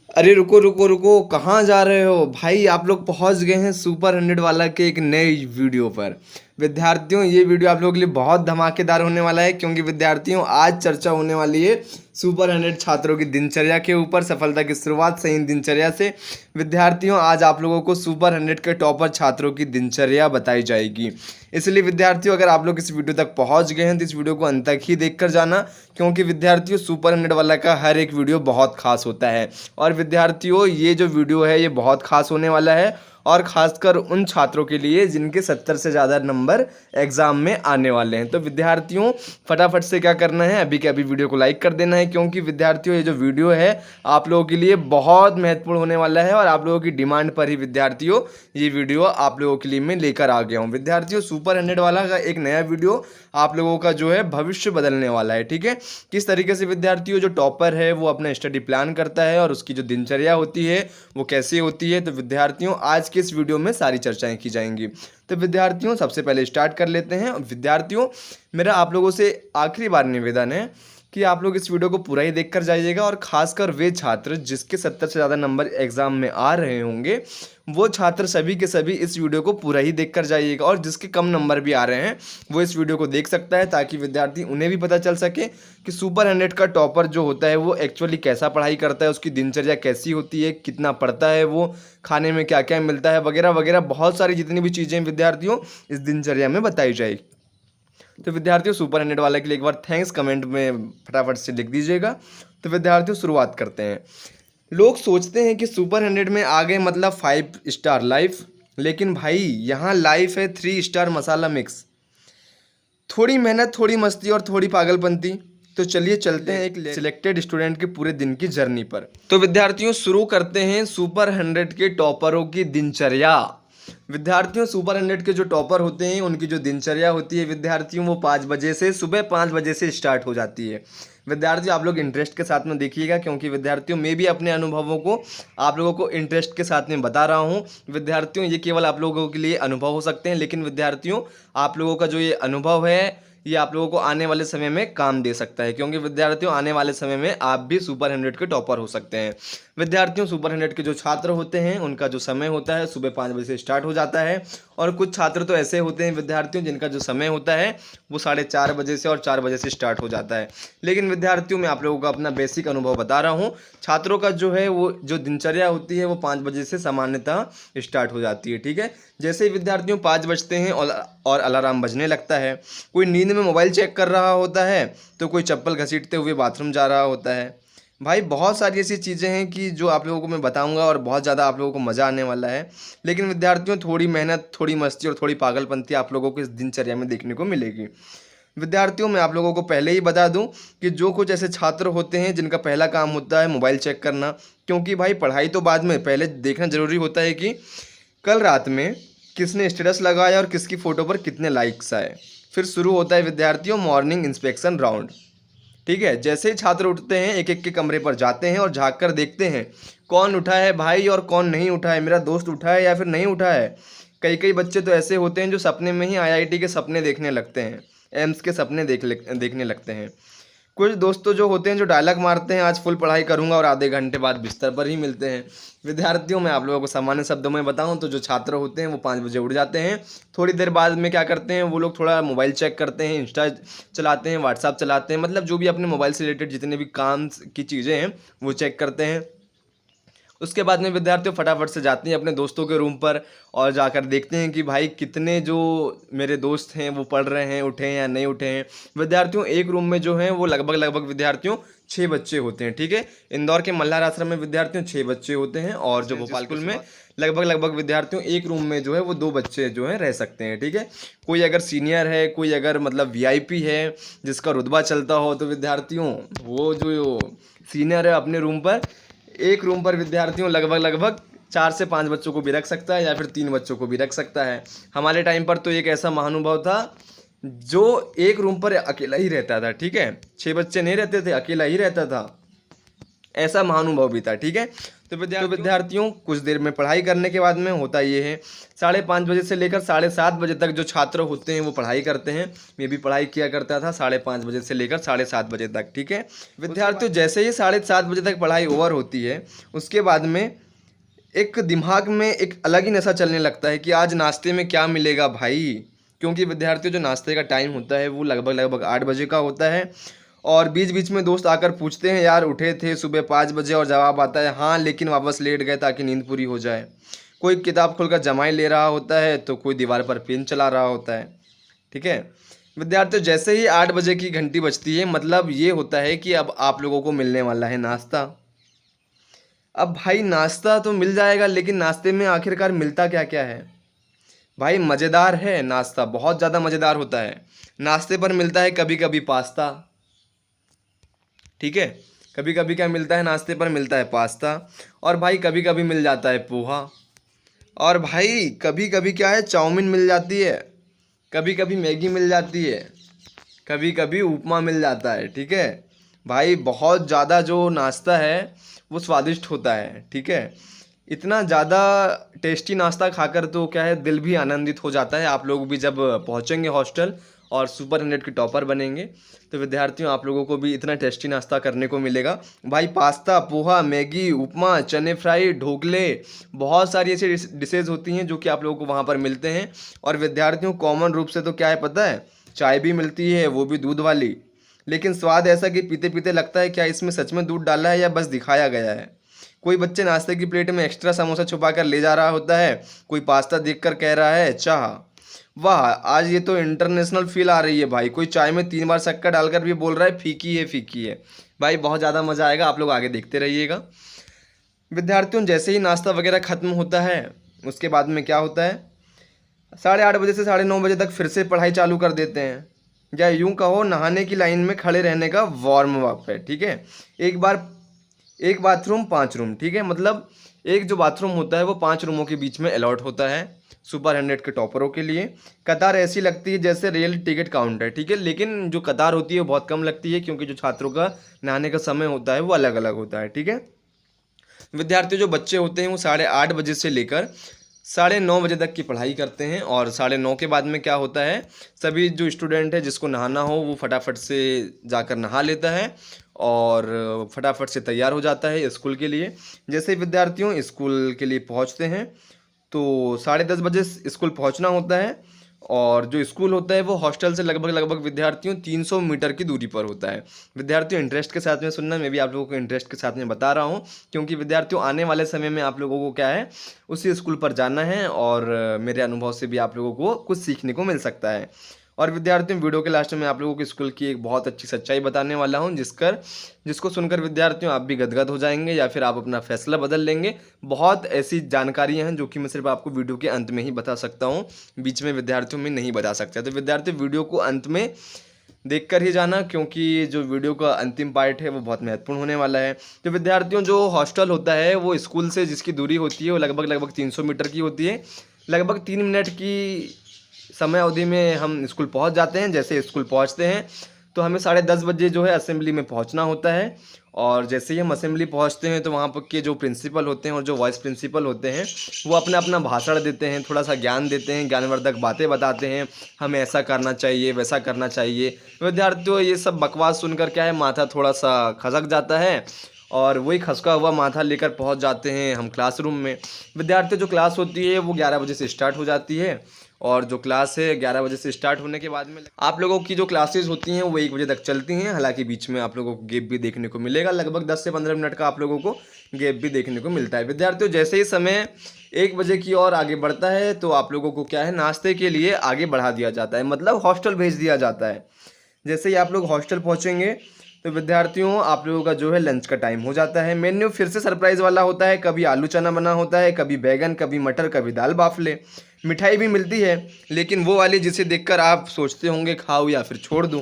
अरे रुको रुको रुको, कहाँ जा रहे हो भाई? आप लोग पहुंच गए हैं सुपर 100 वाला के एक नए वीडियो पर। विद्यार्थियों, ये वीडियो आप लोगों के लिए बहुत धमाकेदार होने वाला है, क्योंकि विद्यार्थियों आज चर्चा होने वाली है सुपर 100 छात्रों की दिनचर्या के ऊपर। सफलता की शुरुआत सही दिनचर्या से। विद्यार्थियों, आज आप लोगों को सुपर 100 के टॉपर छात्रों की दिनचर्या बताई जाएगी। इसलिए विद्यार्थियों, अगर आप लोग इस वीडियो तक पहुंच गए हैं तो इस वीडियो को अंत तक ही देख कर जाना, क्योंकि विद्यार्थियों सुपर 100 वाला का हर एक वीडियो बहुत खास होता है। और विद्यार्थियों, ये जो वीडियो है ये बहुत खास होने वाला है, और ख़ासकर उन छात्रों के लिए जिनके 70 से ज़्यादा नंबर एग्ज़ाम में आने वाले हैं। तो विद्यार्थियों, फटाफट से क्या करना है, अभी के अभी वीडियो को लाइक कर देना है, क्योंकि विद्यार्थियों ये जो वीडियो है आप लोगों के लिए बहुत महत्वपूर्ण होने वाला है, और आप लोगों की डिमांड पर ही विद्यार्थियों ये वीडियो आप लोगों के लिए मैं लेकर आ गया हूँ। विद्यार्थियों, सुपर 100 वाला का एक नया वीडियो आप लोगों का जो है भविष्य बदलने वाला है। ठीक है, किस तरीके से विद्यार्थियों जो टॉपर है वो अपना स्टडी प्लान करता है और उसकी जो दिनचर्या होती है वो कैसे होती है, तो विद्यार्थियों आज के इस वीडियो में सारी चर्चाएं की जाएंगी। तो विद्यार्थियों, सबसे पहले स्टार्ट कर लेते हैं। विद्यार्थियों, मेरा आप लोगों से आखिरी बार निवेदन है कि आप लोग इस वीडियो को पूरा ही देख कर जाइएगा, और खासकर वे छात्र जिसके 70 से ज़्यादा नंबर एग्ज़ाम में आ रहे होंगे वो छात्र सभी के सभी इस वीडियो को पूरा ही देख कर जाइएगा, और जिसके कम नंबर भी आ रहे हैं वो इस वीडियो को देख सकता है, ताकि विद्यार्थी उन्हें भी पता चल सके कि सुपर 100 का टॉपर जो होता है वो एक्चुअली कैसा पढ़ाई करता है, उसकी दिनचर्या कैसी होती है, कितना पढ़ता है, वो खाने में क्या क्या मिलता है, वगैरह वगैरह बहुत सारी जितनी भी चीज़ें विद्यार्थियों इस दिनचर्या में बताई जाएगी। तो विद्यार्थियों, सुपर 100 वाले के लिए एक बार थैंक्स कमेंट में फटाफट से लिख दीजिएगा। तो विद्यार्थियों, शुरुआत करते हैं। लोग सोचते हैं कि सुपर 100 में आ गए मतलब 5 स्टार लाइफ, लेकिन भाई यहाँ लाइफ है 3 स्टार मसाला मिक्स। थोड़ी मेहनत, थोड़ी मस्ती और थोड़ी पागलपंती। तो चलिए चलते हैं एक सिलेक्टेड स्टूडेंट के पूरे दिन की जर्नी पर। तो विद्यार्थियों, शुरू करते हैं सुपर 100 के टॉपरों की दिनचर्या। विद्यार्थियों, सुपर 100 के जो टॉपर होते हैं उनकी जो दिनचर्या होती है विद्यार्थियों, वो 5 बजे से, सुबह 5 बजे से स्टार्ट हो जाती है। विद्यार्थियों, आप लोग इंटरेस्ट के साथ में देखिएगा, क्योंकि विद्यार्थियों मैं भी अपने अनुभवों को आप लोगों को इंटरेस्ट के साथ में बता रहा हूँ। विद्यार्थियों, ये केवल आप लोगों के लिए अनुभव हो सकते हैं, लेकिन विद्यार्थियों आप लोगों का जो ये अनुभव है ये आप लोगों को आने वाले समय में काम दे सकता है, क्योंकि विद्यार्थियों आने वाले समय में आप भी सुपर 100 के टॉपर हो सकते हैं। विद्यार्थियों, सुपर 100 के जो छात्र होते हैं उनका जो समय होता है सुबह 5 बजे से स्टार्ट हो जाता है, और कुछ छात्र तो ऐसे होते हैं विद्यार्थियों जिनका जो समय होता है वो 4:30 बजे से और 4 बजे से स्टार्ट हो जाता है। लेकिन विद्यार्थियों, मैं आप लोगों का अपना बेसिक अनुभव बता रहा हूँ। छात्रों का जो है वो जो दिनचर्या होती है वो 5 बजे से सामान्यतः स्टार्ट हो जाती है। ठीक है, जैसे ही विद्यार्थियों 5 बजते हैं और अलार्म बजने लगता है, कोई नींद में मोबाइल चेक कर रहा होता है, तो कोई चप्पल घसीटते हुए बाथरूम जा रहा होता है। भाई बहुत सारी ऐसी चीज़ें हैं कि जो आप लोगों को मैं बताऊंगा, और बहुत ज़्यादा आप लोगों को मज़ा आने वाला है। लेकिन विद्यार्थियों, थोड़ी मेहनत, थोड़ी मस्ती और थोड़ी पागलपंती आप लोगों को इस दिनचर्या में देखने को मिलेगी। विद्यार्थियों, मैं आप लोगों को पहले ही बता दूं कि जो कुछ ऐसे छात्र होते हैं जिनका पहला काम होता है मोबाइल चेक करना, क्योंकि भाई पढ़ाई तो बाद में, पहले देखना ज़रूरी होता है कि कल रात में किसने स्टेटस लगाया और किसकी फ़ोटो पर कितने लाइक्स आए। फिर शुरू होता है विद्यार्थियों मॉर्निंग इंस्पेक्शन राउंड। ठीक है, जैसे ही छात्र उठते हैं एक एक के कमरे पर जाते हैं और झाँक कर देखते हैं कौन उठा है भाई और कौन नहीं उठा है, मेरा दोस्त उठा है या फिर नहीं उठा है। कई कई बच्चे तो ऐसे होते हैं जो सपने में ही आईआईटी के सपने देखने लगते हैं, एम्स के सपने देखने लगते हैं। कुछ दोस्तों जो होते हैं जो डायलॉग मारते हैं आज फुल पढ़ाई करूंगा और आधे घंटे बाद बिस्तर पर ही मिलते हैं। विद्यार्थियों, मैं आप लोगों को सामान्य शब्दों में बताऊं तो जो छात्र होते हैं वो 5 बजे उठ जाते हैं। थोड़ी देर बाद में क्या करते हैं वो लोग, थोड़ा मोबाइल चेक करते हैं, इंस्टा चलाते हैं, व्हाट्सअप चलाते हैं, मतलब जो भी अपने मोबाइल से रिलेटेड जितने भी काम की चीज़ें हैं वो चेक करते हैं। उसके बाद में विद्यार्थी फटाफट से जाते हैं अपने दोस्तों के रूम पर और जाकर देखते हैं कि भाई कितने जो मेरे दोस्त हैं वो पढ़ रहे हैं, उठे हैं या नहीं उठे हैं। विद्यार्थियों, एक रूम में जो हैं वो लगभग विद्यार्थियों 6 बच्चे होते हैं। ठीक है, इंदौर के मल्हार आश्रम में विद्यार्थियों 6 बच्चे होते हैं, और जो भोपाल स्कूल में लगभग विद्यार्थियों एक रूम में जो है वो 2 बच्चे जो हैं रह सकते हैं। ठीक है, कोई अगर सीनियर है, कोई अगर मतलब वीआईपी है जिसका रुतबा चलता हो, तो विद्यार्थियों वो जो सीनियर है अपने रूम पर, एक रूम पर विद्यार्थियों लगभग 4 से 5 बच्चों को भी रख सकता है या फिर 3 बच्चों को भी रख सकता है। हमारे टाइम पर तो एक ऐसा महानुभाव था जो एक रूम पर अकेला ही रहता था। ठीक है, 6 बच्चे नहीं रहते थे, अकेला ही रहता था, ऐसा महानुभाव भी था। ठीक है, तो विद्यार्थियों कुछ देर में पढ़ाई करने के बाद में होता ये है 5:30 बजे से लेकर 7:30 बजे तक जो छात्र होते हैं वो पढ़ाई करते हैं। मैं भी पढ़ाई किया करता था 5:30 बजे से लेकर 7:30 बजे तक। ठीक है विद्यार्थियों, जैसे ही 7:30 बजे तक पढ़ाई ओवर होती है उसके बाद में एक दिमाग में एक अलग ही नशा चलने लगता है कि आज नाश्ते में क्या मिलेगा भाई। क्योंकि विद्यार्थियों जो नाश्ते का टाइम होता है वो लगभग 8 बजे का होता है और बीच बीच में दोस्त आकर पूछते हैं यार उठे थे सुबह 5 बजे, और जवाब आता है हाँ लेकिन वापस लेट गए ताकि नींद पूरी हो जाए। कोई किताब खोलकर जमाई ले रहा होता है तो कोई दीवार पर पेन चला रहा होता है। ठीक है विद्यार्थियों, जैसे ही 8 बजे की घंटी बजती है मतलब ये होता है कि अब आप लोगों को मिलने वाला है नाश्ता। अब भाई नाश्ता तो मिल जाएगा लेकिन नाश्ते में आखिरकार मिलता क्या क्या है भाई? मज़ेदार है नाश्ता, बहुत ज़्यादा मज़ेदार होता है। नाश्ते पर मिलता है कभी कभी पास्ता। ठीक है, कभी कभी क्या मिलता है नाश्ते पर? मिलता है पास्ता। और भाई कभी कभी मिल जाता है पोहा। और भाई कभी कभी क्या है, चाउमीन मिल जाती है, कभी कभी मैगी मिल जाती है, कभी कभी उपमा मिल जाता है। ठीक है भाई, बहुत ज़्यादा जो नाश्ता है वो स्वादिष्ट होता है। ठीक है, इतना ज़्यादा टेस्टी नाश्ता खाकर तो क्या है दिल भी आनंदित हो जाता है। आप लोग भी जब पहुँचेंगे हॉस्टल और सुपर 100 के टॉपर बनेंगे तो विद्यार्थियों आप लोगों को भी इतना टेस्टी नाश्ता करने को मिलेगा भाई। पास्ता, पोहा, मैगी, उपमा, चने फ्राई, ढोकले, बहुत सारी ऐसी डिशेज़ होती हैं जो कि आप लोगों को वहाँ पर मिलते हैं। और विद्यार्थियों कॉमन रूप से तो क्या है पता है, चाय भी मिलती है, वो भी दूध वाली। लेकिन स्वाद ऐसा कि पीते पीते लगता है क्या इसमें सच में दूध डाला है या बस दिखाया गया है। कोई बच्चे नाश्ते की प्लेट में एक्स्ट्रा समोसा छुपा कर ले जा रहा होता है, कोई पास्ता देखकर कह रहा है चाह वाह आज ये तो इंटरनेशनल फील आ रही है भाई। कोई चाय में 3 बार शक्कर डालकर भी बोल रहा है फीकी है फीकी है। भाई बहुत ज़्यादा मज़ा आएगा, आप लोग आगे देखते रहिएगा। विद्यार्थियों जैसे ही नाश्ता वगैरह ख़त्म होता है उसके बाद में क्या होता है, 8:30 बजे से 9:30 बजे तक फिर से पढ़ाई चालू कर देते हैं, या यूँ कहो नहाने की लाइन में खड़े रहने का वार्म अप है। ठीक है, एक बाथरूम 5 रूम। ठीक है, मतलब एक जो बाथरूम होता है वो 5 रूमों के बीच में अलॉट होता है सुपर 100 के टॉपरों के लिए। कतार ऐसी लगती है जैसे रियल टिकट काउंटर। ठीक है, लेकिन जो कतार होती है वो बहुत कम लगती है क्योंकि जो छात्रों का नहाने का समय होता है वो अलग अलग होता है। ठीक है विद्यार्थी जो बच्चे होते हैं वो 8:30 बजे से लेकर 9:30 बजे तक की पढ़ाई करते हैं। और 9:30 के बाद में क्या होता है, सभी जो स्टूडेंट है जिसको नहाना हो वो फटाफट से जाकर नहा लेता है और फटाफट से तैयार हो जाता है स्कूल के लिए। जैसे विद्यार्थियों स्कूल के लिए पहुंचते हैं तो 10:30 बजे स्कूल पहुंचना होता है। और जो स्कूल होता है वो हॉस्टल से लगभग विद्यार्थियों 300 मीटर की दूरी पर होता है। विद्यार्थियों इंटरेस्ट के साथ में सुनना, मैं भी आप लोगों को इंटरेस्ट के साथ में बता रहा हूँ क्योंकि विद्यार्थियों आने वाले समय में आप लोगों को क्या है उसी स्कूल पर जाना है और मेरे अनुभव से भी आप लोगों को कुछ सीखने को मिल सकता है। और विद्यार्थियों वीडियो के लास्ट में आप लोगों को स्कूल की एक बहुत अच्छी सच्चाई बताने वाला हूं जिसको सुनकर विद्यार्थियों आप भी गदगद हो जाएंगे या फिर आप अपना फैसला बदल लेंगे। बहुत ऐसी जानकारियां हैं जो कि मैं सिर्फ आपको वीडियो के अंत में ही बता सकता हूं, बीच में विद्यार्थियों में नहीं बता सकता। तो विद्यार्थी वीडियो को अंत में देख कर ही जाना क्योंकि जो वीडियो का अंतिम पार्ट है वो बहुत महत्वपूर्ण होने वाला है। तो विद्यार्थियों जो हॉस्टल होता है वो स्कूल से जिसकी दूरी होती है वो लगभग 300 मीटर की होती है। लगभग 3 मिनट की समय अवधि में हम स्कूल पहुंच जाते हैं। जैसे स्कूल पहुंचते हैं तो हमें 10:30 बजे जो है असेंबली में पहुंचना होता है। और जैसे ही हम असेंबली पहुंचते हैं तो वहाँ पर के जो प्रिंसिपल होते हैं और जो वाइस प्रिंसिपल होते हैं वो अपना अपना भाषण देते हैं, थोड़ा सा ज्ञान देते हैं, ज्ञानवर्धक बातें बताते हैं, हमें ऐसा करना चाहिए वैसा करना चाहिए। विद्यार्थियों ये सब बकवास सुनकर क्या है माथा थोड़ा सा खसक जाता है और वही खसका हुआ माथा लेकर पहुंच जाते हैं हम क्लासरूम में। विद्यार्थियों जो क्लास होती है वो 11 बजे से स्टार्ट हो जाती है और जो क्लास है 11 बजे से स्टार्ट होने के बाद में आप लोगों की जो क्लासेस होती हैं वो 1 बजे तक चलती हैं। हालांकि बीच में आप लोगों को गैप भी देखने को मिलेगा, लगभग 10 से 15 मिनट का आप लोगों को गैप भी देखने को मिलता है। विद्यार्थियों जैसे ही समय 1 बजे की ओर आगे बढ़ता है तो आप लोगों को क्या है नाश्ते के लिए आगे बढ़ा दिया जाता है, मतलब हॉस्टल भेज दिया जाता है। जैसे ही आप लोग हॉस्टल पहुँचेंगे तो विद्यार्थियों आप लोगों का जो है लंच का टाइम हो जाता है। मेन्यू फिर से सरप्राइज़ वाला होता है, कभी आलू चना बना होता है, कभी बैगन, कभी मटर, कभी दाल बाफले। मिठाई भी मिलती है लेकिन वो वाली जिसे देखकर आप सोचते होंगे खाऊं या फिर छोड़ दूं।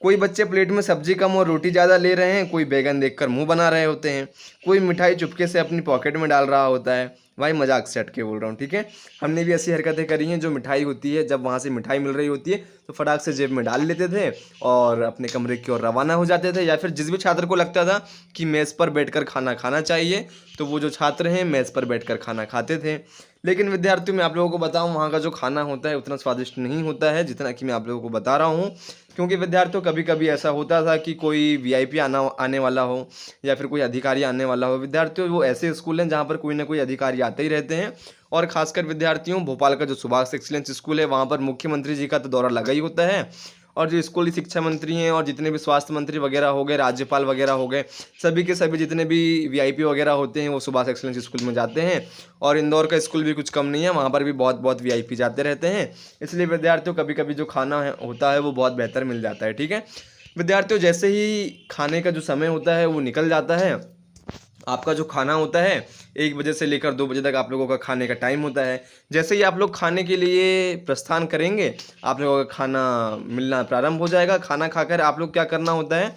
कोई बच्चे प्लेट में सब्जी कम और रोटी ज़्यादा ले रहे हैं, कोई बैगन देखकर मुंह बना रहे होते हैं, कोई मिठाई चुपके से अपनी पॉकेट में डाल रहा होता है। भाई मजाक से हट के बोल रहा हूँ, ठीक है। हमने भी ऐसी हरकतें करी हैं। जो मिठाई होती है, जब वहाँ से मिठाई मिल रही होती है तो फटाक से जेब में डाल लेते थे और अपने कमरे की ओर रवाना हो जाते थे। या फिर जिस भी छात्र को लगता था कि मेज़ पर बैठकर खाना खाना चाहिए तो वो जो छात्र हैं मेज़ पर बैठकर खाना खाते थे। लेकिन विद्यार्थियों, मैं आप लोगों को बताऊं, वहाँ का जो खाना होता है उतना स्वादिष्ट नहीं होता है जितना कि मैं आप लोगों को बता रहा हूँ। क्योंकि विद्यार्थियों, कभी कभी ऐसा होता था कि कोई वीआईपी आने वाला हो या फिर कोई अधिकारी आने वाला हो। विद्यार्थियों, वो ऐसे स्कूल हैं जहाँ पर कोई ना कोई अधिकारी आते ही रहते हैं। और खासकर विद्यार्थियों, भोपाल का जो सुभाष एक्सीलेंस स्कूल है वहाँ पर मुख्यमंत्री जी का तो दौरा लगा ही होता है। और जो स्कूली शिक्षा मंत्री हैं और जितने भी स्वास्थ्य मंत्री वगैरह हो गए, राज्यपाल वगैरह हो गए, सभी के सभी जितने भी वीआईपी वगैरह होते हैं वो सुभाष एक्सीलेंस स्कूल में जाते हैं। और इंदौर का स्कूल भी कुछ कम नहीं है, वहाँ पर भी बहुत बहुत वीआईपी जाते रहते हैं। इसलिए विद्यार्थियों, कभी कभी जो खाना होता है वो बहुत बेहतर मिल जाता है, ठीक है। विद्यार्थियों, जैसे ही खाने का जो समय होता है वो निकल जाता है, आपका जो खाना होता है 1 बजे से लेकर 2 बजे तक आप लोगों का खाने का टाइम होता है। जैसे ही आप लोग खाने के लिए प्रस्थान करेंगे, आप लोगों का खाना मिलना प्रारंभ हो जाएगा। खाना खाकर आप लोग क्या करना होता है,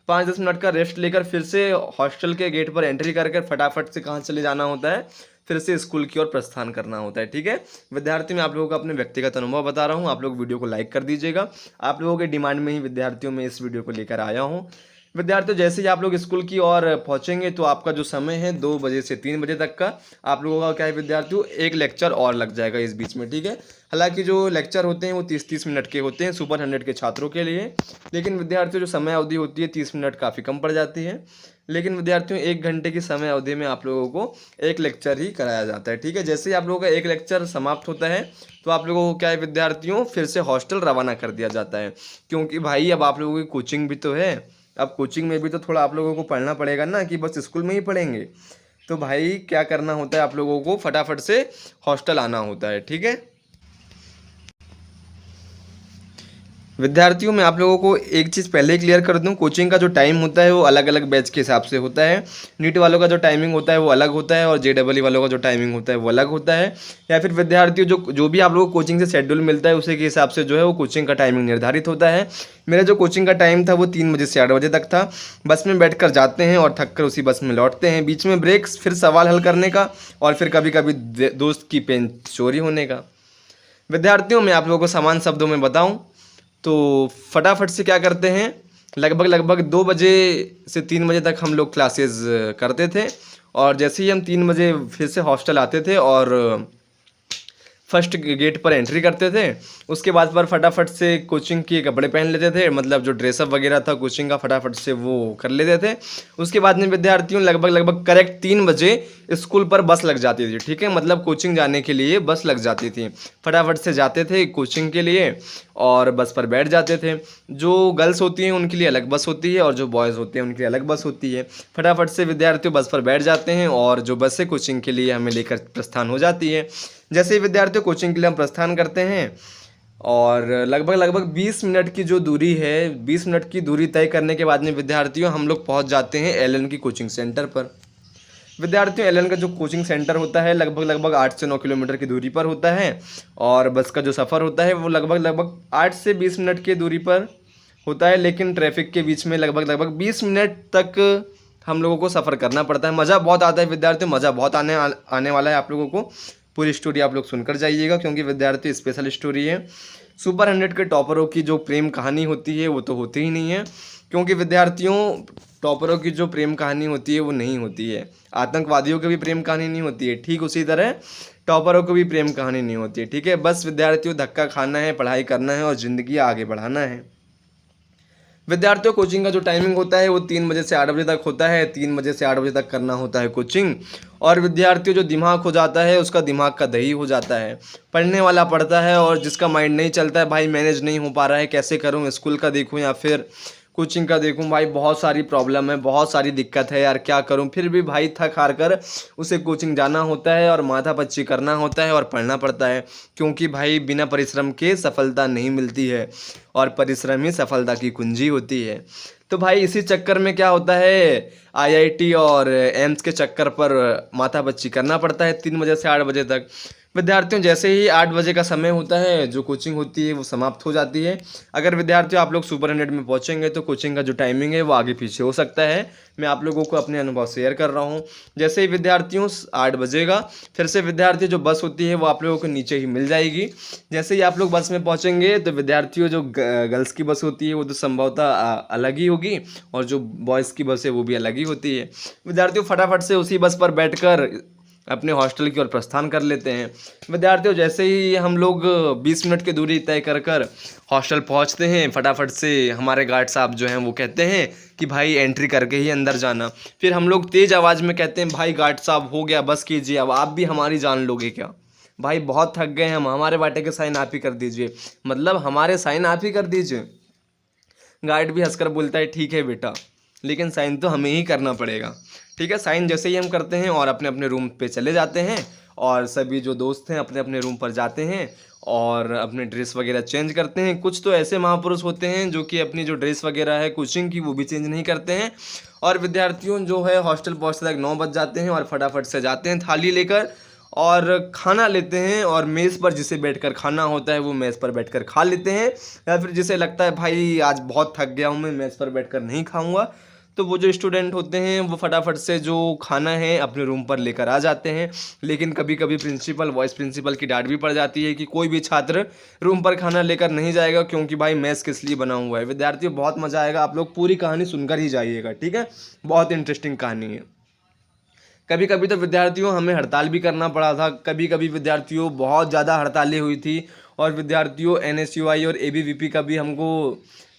5-10 मिनट का रेस्ट लेकर फिर से हॉस्टल के गेट पर एंट्री करके फटाफट से कहाँ चले जाना होता है, फिर से स्कूल की ओर प्रस्थान करना होता है, ठीक है। विद्यार्थी, मैं आप लोगों को अपने व्यक्तिगत अनुभव बता रहा हूँ। आप लोग वीडियो को लाइक कर दीजिएगा। आप लोगों के डिमांड में ही विद्यार्थियों में इस वीडियो को लेकर आया हूँ। विद्यार्थियों, जैसे ही आप लोग स्कूल की ओर पहुंचेंगे तो आपका जो समय है 2 बजे से 3 बजे तक का, आप लोगों का क्या है विद्यार्थियों, एक लेक्चर और लग जाएगा इस बीच में, ठीक है। हालांकि जो लेक्चर होते हैं वो 30-30 मिनट के होते हैं सुपर 100 के छात्रों के लिए। लेकिन विद्यार्थियों, जो समय अवधि होती है 30 मिनट काफ़ी कम पड़ जाती है। लेकिन विद्यार्थियों, 1 घंटे की समय अवधि में आप लोगों को एक लेक्चर ही कराया जाता है, ठीक है। जैसे ही आप लोगों का एक लेक्चर समाप्त होता है तो आप लोगों को क्या है विद्यार्थियों, फिर से हॉस्टल रवाना कर दिया जाता है। क्योंकि भाई अब आप लोगों की कोचिंग भी तो है, अब कोचिंग में भी तो थोड़ा आप लोगों को पढ़ना पड़ेगा ना, कि बस स्कूल में ही पढ़ेंगे। तो भाई क्या करना होता है, आप लोगों को फटाफट से हॉस्टल आना होता है, ठीक है। विद्यार्थियों, मैं आप लोगों को एक चीज़ पहले ही क्लियर कर दूं, कोचिंग का जो टाइम होता है वो अलग अलग बैच के हिसाब से होता है। नीट वालों का जो टाइमिंग होता है वो अलग होता है और जेडबलई वालों का जो टाइमिंग होता है वो अलग होता है। या फिर विद्यार्थियों, जो भी आप लोगों को कोचिंग से शेड्यूल मिलता है उसी के हिसाब से जो है वो कोचिंग का टाइमिंग निर्धारित होता है। मेरा जो कोचिंग का टाइम था वो 3 बजे से 8 बजे तक था। बस में बैठ कर जाते हैं और थक कर उसी बस में लौटते हैं। बीच में ब्रेक्स, फिर सवाल हल करने का और फिर कभी कभी दोस्त की पेन चोरी होने का। विद्यार्थियों, मैं आप लोगों को समान शब्दों में बताऊं तो फटाफट से क्या करते हैं, लगभग लगभग 2 बजे से 3 बजे तक हम लोग क्लासेस करते थे। और जैसे ही हम 3 बजे फिर से हॉस्टल आते थे और फर्स्ट गेट पर एंट्री करते थे, उसके बाद पर फटाफट से कोचिंग के कपड़े पहन लेते थे, मतलब जो ड्रेसअप वगैरह था कोचिंग का फटाफट से वो कर लेते थे। उसके बाद में विद्यार्थियों, लगभग लगभग करेक्ट 3 बजे स्कूल पर बस लग जाती थी, ठीक है। मतलब कोचिंग जाने के लिए बस लग जाती थी। फटाफट से जाते थे कोचिंग के लिए और बस पर बैठ जाते थे। जो गर्ल्स होती हैं उनके लिए अलग बस होती है और जो बॉयज़ होते हैं उनके लिए अलग बस होती है। फटाफट से विद्यार्थियों बस पर बैठ जाते हैं और जो बस से कोचिंग के लिए हमें लेकर प्रस्थान हो जाती है। जैसे ही विद्यार्थियों कोचिंग के लिए हम प्रस्थान करते हैं और लगभग लगभग 20 मिनट की जो दूरी है, 20 मिनट की दूरी तय करने के बाद में विद्यार्थियों हम लोग पहुंच जाते हैं एलएन की कोचिंग सेंटर पर। विद्यार्थियों, एलएन का जो कोचिंग सेंटर होता है लगभग लगभग 8 से 9 किलोमीटर की दूरी पर होता है और बस का जो सफ़र होता है वो लगभग लगभग 8 से 20 मिनट की दूरी पर होता है। लेकिन ट्रैफिक के बीच में लगभग लगभग 20 मिनट तक हम लोगों को सफ़र करना पड़ता है। मज़ा बहुत आता है विद्यार्थियों, मज़ा बहुत आने वाला है आप लोगों को। पूरी स्टोरी आप लोग सुनकर जाइएगा क्योंकि विद्यार्थी स्पेशल स्टोरी है। सुपर 100 के टॉपरों की जो प्रेम कहानी होती है वो तो होती ही नहीं है, क्योंकि विद्यार्थियों टॉपरों की जो प्रेम कहानी होती है वो नहीं होती है। आतंकवादियों की भी प्रेम कहानी नहीं होती है, ठीक उसी तरह टॉपरों को भी प्रेम कहानी नहीं होती है, ठीक है। बस विद्यार्थियों धक्का खाना है, पढ़ाई करना है और ज़िंदगी आगे बढ़ाना है। विद्यार्थियों, कोचिंग का जो टाइमिंग होता है वो 3 बजे से 8 बजे तक होता है। 3 बजे से 8 बजे तक करना होता है कोचिंग। और विद्यार्थियों, जो दिमाग हो जाता है उसका दिमाग का दही हो जाता है। पढ़ने वाला पढ़ता है और जिसका माइंड नहीं चलता है, भाई मैनेज नहीं हो पा रहा है, कैसे करूं, स्कूल का देखूं या फिर कोचिंग का देखूं, भाई बहुत सारी प्रॉब्लम है, बहुत सारी दिक्कत है यार, क्या करूं। फिर भी भाई थक हार कर उसे कोचिंग जाना होता है और माथापच्ची करना होता है और पढ़ना पड़ता है। क्योंकि भाई बिना परिश्रम के सफलता नहीं मिलती है और परिश्रम ही सफलता की कुंजी होती है। तो भाई इसी चक्कर में क्या होता है, आईआईटी और एम्स के चक्कर पर माथापच्ची करना पड़ता है 3 बजे से 8 बजे तक। विद्यार्थियों जैसे ही 8 बजे का समय होता है, जो कोचिंग होती है वो समाप्त हो जाती है। अगर विद्यार्थियों आप लोग सुपर 100 में पहुंचेंगे तो कोचिंग का जो टाइमिंग है वो आगे पीछे हो सकता है। मैं आप लोगों को अपने अनुभव शेयर कर रहा हूं। जैसे ही विद्यार्थियों 8 बजेगा, फिर से विद्यार्थी जो बस होती है वो आप लोगों को नीचे ही मिल जाएगी। जैसे ही आप लोग बस में पहुंचेंगे तो विद्यार्थियों जो गर्ल्स की बस होती है वो तो संभवतः अलग ही होगी, और जो बॉयज़ की बस है वो भी अलग ही होती है। विद्यार्थियों फटाफट से उसी बस पर बैठकर अपने हॉस्टल की ओर प्रस्थान कर लेते हैं। विद्यार्थियों जैसे ही हम लोग 20 मिनट की दूरी तय कर कर हॉस्टल पहुंचते हैं, फटाफट से हमारे गार्ड साहब जो हैं वो कहते हैं कि भाई एंट्री करके ही अंदर जाना। फिर हम लोग तेज़ आवाज़ में कहते हैं भाई गार्ड साहब हो गया, बस कीजिए, अब आप भी हमारी जान लोगे क्या? भाई बहुत थक गए हम, हमारे बाटे के साइन आप ही कर दीजिए, मतलब हमारे साइन आप ही कर दीजिए। गार्ड भी हंसकर बोलता है ठीक है बेटा, लेकिन साइन तो हमें ही करना पड़ेगा। ठीक है, साइन जैसे ही हम करते हैं और अपने अपने रूम पे चले जाते हैं, और सभी जो दोस्त हैं अपने अपने रूम पर जाते हैं और अपने ड्रेस वगैरह चेंज करते हैं। कुछ तो ऐसे महापुरुष होते हैं जो कि अपनी जो ड्रेस वगैरह है कोचिंग की वो भी चेंज नहीं करते हैं, और विद्यार्थियों जो है हॉस्टल पहुँचते तक 9 बज जाते हैं और फटाफट से जाते हैं थाली लेकर और खाना लेते हैं, और मेज़ पर जिसे बैठकर खाना होता है वो मेज़ पर बैठकर खा लेते हैं। या फिर जिसे लगता है भाई आज बहुत थक गया हूँ, मैं मेज़ पर बैठकर नहीं खाऊंगा, तो वो जो स्टूडेंट होते हैं वो फटाफट से जो खाना है अपने रूम पर लेकर आ जाते हैं। लेकिन कभी कभी प्रिंसिपल, वाइस प्रिंसिपल की डांट भी पड़ जाती है कि कोई भी छात्र रूम पर खाना लेकर नहीं जाएगा, क्योंकि भाई मेस किस लिए बना हुआ है। विद्यार्थियों बहुत मज़ा आएगा, आप लोग पूरी कहानी सुनकर ही जाइएगा, ठीक है, बहुत इंटरेस्टिंग कहानी है। कभी कभी तो विद्यार्थियों हमें हड़ताल भी करना पड़ा था, कभी कभी विद्यार्थियों बहुत ज़्यादा हड़तालें हुई थी, और विद्यार्थियों एनएसयूआई और एबीवीपी का भी हमको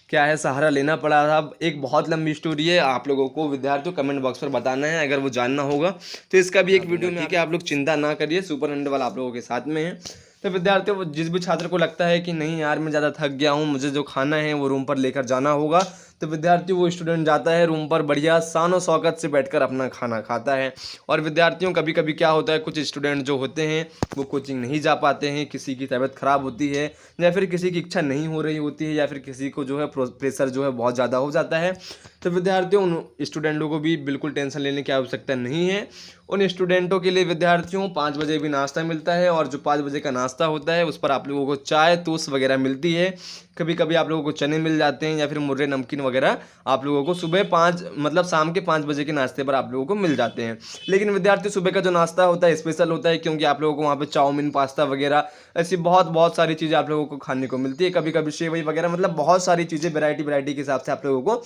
क्या है सहारा लेना पड़ा था। एक बहुत लंबी स्टोरी है, आप लोगों को विद्यार्थियों कमेंट बॉक्स पर बताना है, अगर वो जानना होगा तो इसका भी एक वीडियो में, ठीक है, आप लोग चिंता ना करिए, सुपर 100 वाला आप लोगों के साथ में है। तो विद्यार्थियों जिस भी छात्र को लगता है कि नहीं यार मैं ज़्यादा थक गया हूँ, मुझे जो खाना है वो रूम पर लेकर जाना होगा, तो विद्यार्थी वो स्टूडेंट जाता है रूम पर, बढ़िया शान और शौकत से बैठकर अपना खाना खाता है। और विद्यार्थियों कभी कभी क्या होता है, कुछ स्टूडेंट जो होते हैं वो कोचिंग नहीं जा पाते हैं, किसी की तबीयत ख़राब होती है, या फिर किसी की इच्छा नहीं हो रही होती है, या फिर किसी को जो है प्रेशर जो है बहुत ज़्यादा हो जाता है। तो विद्यार्थियों उन स्टूडेंटों को भी बिल्कुल टेंशन लेने की आवश्यकता नहीं है। उन स्टूडेंटों के लिए विद्यार्थियों 5 बजे भी नाश्ता मिलता है, और जो 5 बजे का नाश्ता होता है उस पर आप लोगों को चाय टोस्ट वगैरह मिलती है। कभी कभी आप लोगों को चने मिल जाते हैं, या फिर मुर्रे नमकीन वगैरह आप लोगों को सुबह 5 मतलब शाम के 5 बजे के नाश्ते पर आप लोगों को मिल जाते हैं। लेकिन विद्यार्थी सुबह का जो नाश्ता होता है स्पेशल होता है, क्योंकि आप लोगों को वहाँ पे चाउमीन, पास्ता वगैरह ऐसी बहुत बहुत सारी चीज़ें आप लोगों को खाने को मिलती है। कभी कभी सेवई वगैरह, मतलब बहुत सारी चीज़ें वैरायटी वैरायटी के हिसाब से आप लोगों को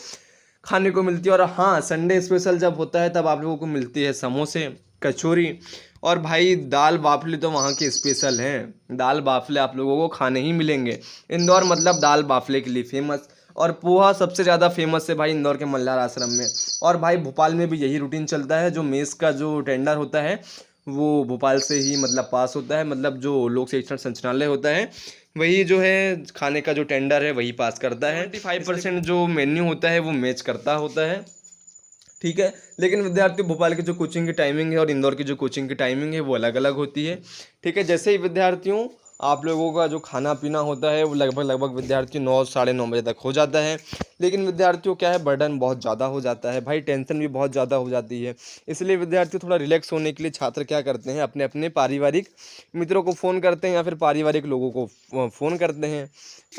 खाने को मिलती है। और हाँ, संडे स्पेशल जब होता है तब आप लोगों को मिलती है समोसे, कचौरी, और भाई दाल बाफले तो वहाँ के स्पेशल हैं। दाल बाफले आप लोगों को खाने ही मिलेंगे। इंदौर मतलब दाल बाफले के लिए फेमस, और पोहा सबसे ज़्यादा फेमस है भाई इंदौर के मल्हार आश्रम में। और भाई भोपाल में भी यही रूटीन चलता है, जो मेस का जो टेंडर होता है वो भोपाल से ही मतलब पास होता है, मतलब जो लोक शिक्षण संचालय होता है वही जो है खाने का जो टेंडर है वही पास करता है। 25% जो मेन्यू होता है वो मैच करता होता है, ठीक है। लेकिन विद्यार्थी भोपाल की जो कोचिंग की टाइमिंग है और इंदौर की जो कोचिंग की टाइमिंग है वो अलग अलग होती है, ठीक है। जैसे ही विद्यार्थियों आप लोगों का जो खाना पीना होता है वो लगभग विद्यार्थी 9 साढ़े 9 बजे तक हो जाता है। लेकिन विद्यार्थियों क्या है, बर्डन बहुत ज़्यादा हो जाता है भाई, टेंशन भी बहुत ज़्यादा हो जाती है। इसलिए विद्यार्थी थोड़ा रिलैक्स होने के लिए छात्र क्या करते हैं, अपने अपने पारिवारिक मित्रों को फ़ोन करते हैं, या फिर पारिवारिक लोगों को फ़ोन करते हैं